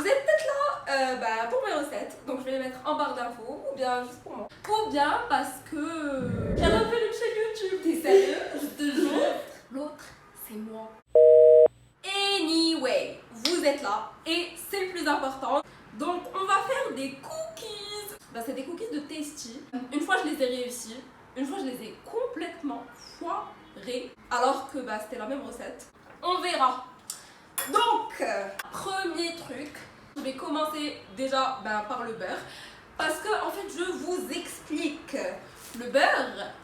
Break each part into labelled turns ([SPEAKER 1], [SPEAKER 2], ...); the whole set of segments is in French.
[SPEAKER 1] Vous êtes peut-être là pour mes recettes, donc je vais les mettre en barre d'infos, ou bien juste pour moi. Ou bien parce que elle a fait une chaîne YouTube. T'es sérieux? Je te jure. L'autre, c'est moi. Anyway, vous êtes là et c'est le plus important. Donc on va faire des cookies. C'est des cookies de Tasty. Une fois je les ai réussis, une fois je les ai complètement foirés. Alors que c'était la même recette. On verra. Donc, premier truc, je vais commencer déjà par le beurre. Parce que en fait je vous explique. Le beurre,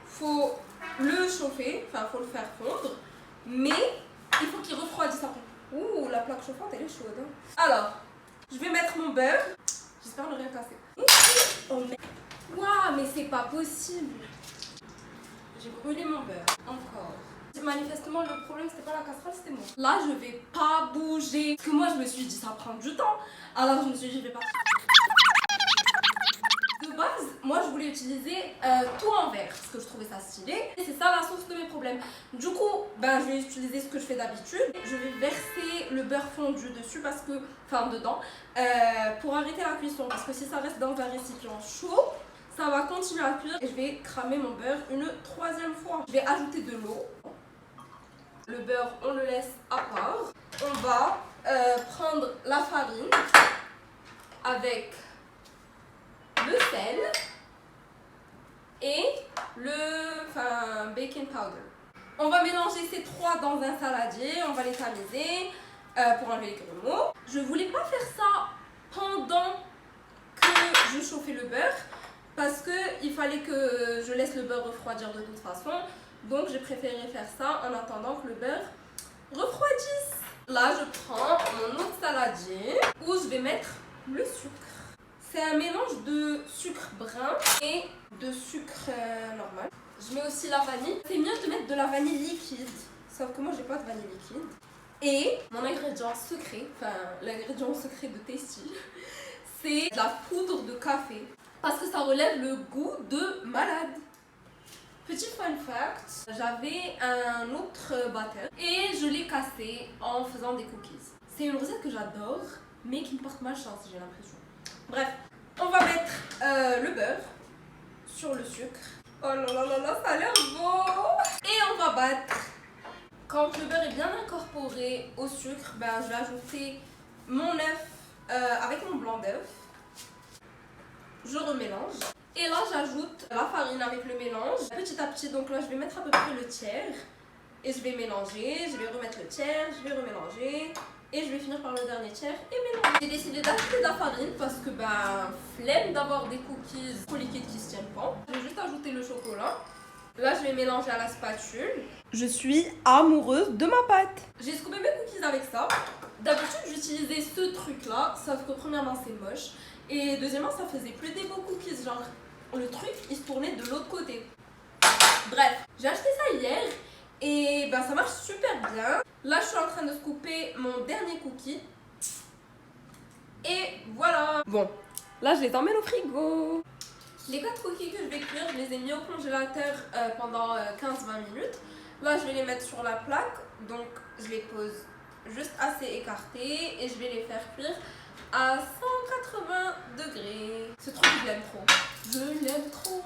[SPEAKER 1] faut le chauffer, faut le faire fondre. Mais il faut qu'il refroidisse après. Ouh, la plaque chauffante elle est chaude. Hein. Alors, je vais mettre mon beurre. J'espère ne rien casser. Waouh, mais c'est pas possible. J'ai brûlé mon beurre. Encore. Manifestement, le problème c'était pas la casserole, c'était moi. Là, je vais pas bouger. Parce que moi, je me suis dit ça prend du temps. Alors, je me suis dit, je vais pas. De base, moi je voulais utiliser tout en verre parce que je trouvais ça stylé et c'est ça la source de mes problèmes. Du coup, je vais utiliser ce que je fais d'habitude. Je vais verser le beurre fondu dessus parce que, dedans, pour arrêter la cuisson parce que si ça reste dans un récipient chaud, ça va continuer à cuire et je vais cramer mon beurre une troisième fois. Je vais ajouter de l'eau. Le beurre, on le laisse à part. On va prendre la farine avec le sel et le baking powder. On va mélanger ces trois dans un saladier, on va les tamiser pour enlever les grumeaux. Je voulais pas faire ça pendant que je chauffais le beurre parce que il fallait que je laisse le beurre refroidir de toute façon. Donc j'ai préféré faire ça en attendant que le beurre refroidisse. Là je prends mon autre saladier où je vais mettre le sucre. C'est un mélange de sucre brun et de sucre normal. Je mets aussi la vanille. C'est mieux de mettre de la vanille liquide. Sauf que moi, j'ai pas de vanille liquide. Et mon ingrédient secret, l'ingrédient secret de Tasty, c'est de la poudre de café. Parce que ça relève le goût de malade. Petit fun fact, j'avais un autre batteur et je l'ai cassé en faisant des cookies. C'est une recette que j'adore, mais qui me porte malchance, j'ai l'impression. Bref, on va mettre le beurre sur le sucre. Oh là là là là, ça a l'air beau! Et on va battre. Quand le beurre est bien incorporé au sucre, je vais ajouter mon œuf avec mon blanc d'œuf. Je remélange. Et là, j'ajoute la farine avec le mélange. Petit à petit, donc là, je vais mettre à peu près le tiers. Et je vais mélanger, je vais remettre le tiers, je vais remélanger. Et je vais finir par le dernier tiers et mélanger. J'ai décidé d'ajouter de la farine parce que flemme d'avoir des cookies trop liquides qui se tiennent pas. Je vais juste ajouter le chocolat. Là je vais mélanger à la spatule. Je suis amoureuse de ma pâte. J'ai scoopé mes cookies avec ça. D'habitude j'utilisais ce truc là, sauf que premièrement c'est moche. Et deuxièmement ça faisait plus des beaux cookies. Genre le truc il se tournait de l'autre côté. Bref, j'ai acheté ça hier. Et ça marche super bien. Là, je suis en train de scooper mon dernier cookie. Et voilà. Bon, là, je les emmène au frigo. Les 4 cookies que je vais cuire, je les ai mis au congélateur pendant 15-20 minutes. Là, je vais les mettre sur la plaque. Donc, je les pose juste assez écartés. Et je vais les faire cuire à 180 degrés. Ce truc, je l'aime trop. Je l'aime trop.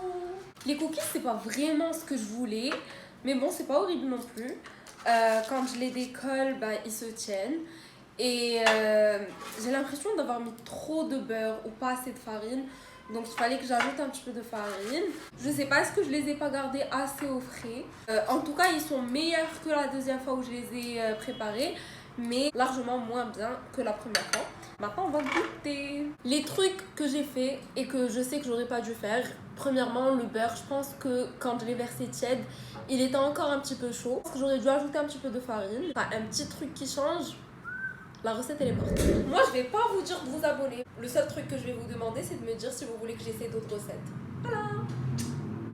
[SPEAKER 1] Les cookies, c'est pas vraiment ce que je voulais. Mais bon, c'est pas horrible non plus. Quand je les décolle, ils se tiennent. Et j'ai l'impression d'avoir mis trop de beurre ou pas assez de farine. Donc il fallait que j'ajoute un petit peu de farine. Je sais pas, est-ce que je les ai pas gardés assez au frais. En tout cas, ils sont meilleurs que la deuxième fois où je les ai préparés. Mais largement moins bien que la première fois. Maintenant, on va goûter. Les trucs que j'ai fait et que je sais que j'aurais pas dû faire. Premièrement, le beurre, je pense que quand je l'ai versé tiède, il était encore un petit peu chaud. J'aurais dû ajouter un petit peu de farine. Un petit truc qui change, la recette elle est morte. Moi, je vais pas vous dire de vous abonner. Le seul truc que je vais vous demander, c'est de me dire si vous voulez que j'essaie d'autres recettes. Voilà.